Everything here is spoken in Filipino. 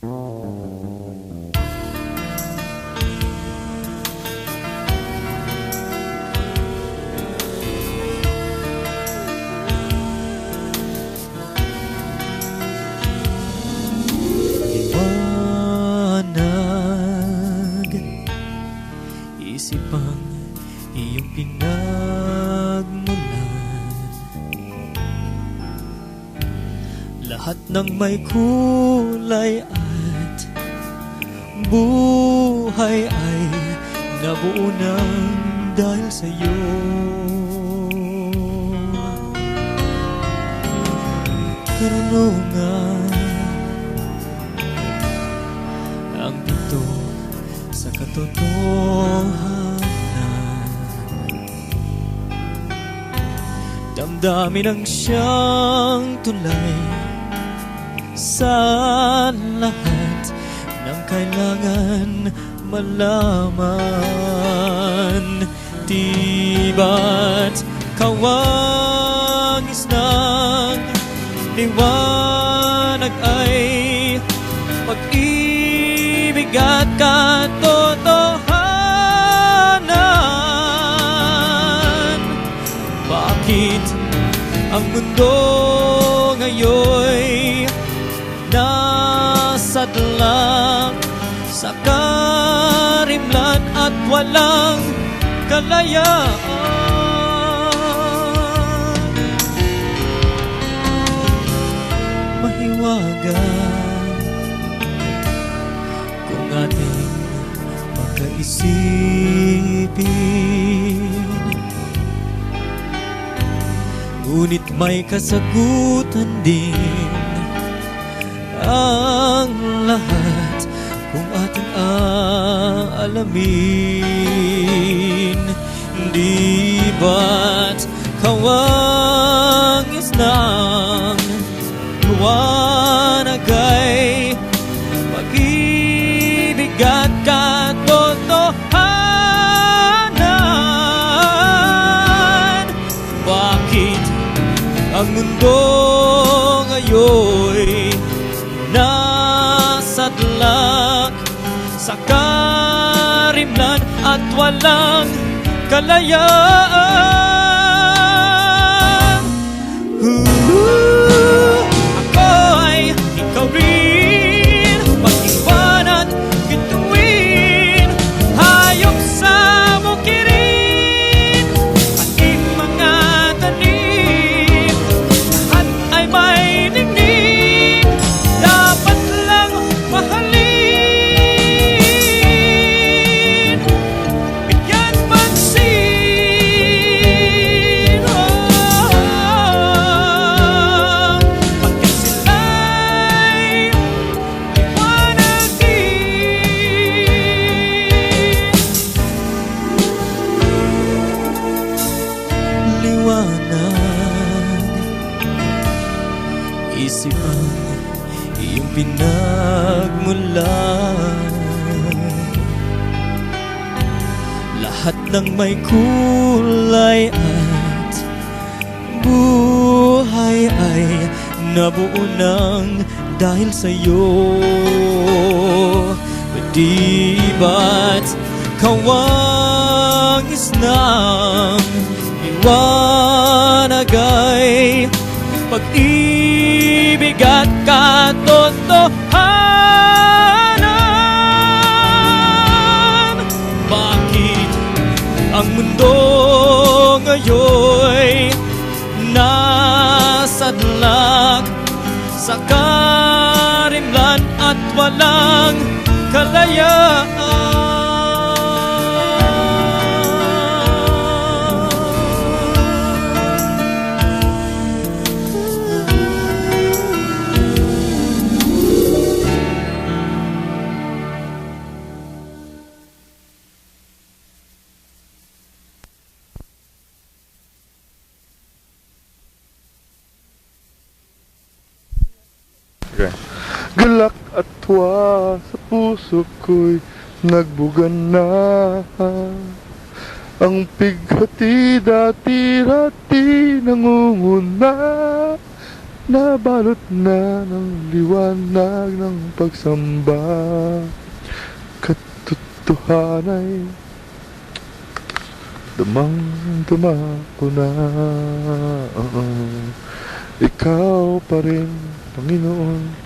Isipang iyong pinagmulan, lahat ng may kulay at buhay ay nabuo ng dahil sa'yo. Karunungan ang pinto sa katotohanan. Damdamin ang siyang tulay sa lahat ng kailangan malaman. Di ba't kawangis ng liwanag ay pag-ibig at katotohanan? Bakit ang mundo ngayon'y nasadlak sa karimlan at walang kalayaan? Mahiwaga kung ating pagkaisipin, ngunit may kasagutan din ang lahat kung ating aalamin. Di ba't kawangis ng liwanag ay pag-ibig at katotohanan? Bakit ang mundo ngayon'y nasadlak sa karimlan at walang kalayaan? Ako ay ikaw rin, mag-iwan at bituin, hayop sa bukirin, ating mga tanim, lahat ay may ningning, dapat lang mahalin, bigyan pansin. Pagkat sila'y liwanag, isip ang iyong pinagmulan, lahat ng may kulay at buhay ay nabuo ng dahil sa'yo. Di ba't kawangis ng liwanag ay pag-ibig at katotohanan? Bakit ang mundo ngayon'y nasadlak sa karimlan at walang kalayaan? Galak at tuwa sa puso ko'y nagbugan na. Ang pighati dati-rati nangunguna nabalot na ng liwanag ng pagsamba. Katotohanay, damang-dama ko na. Ikaw pa rin, Panginoon.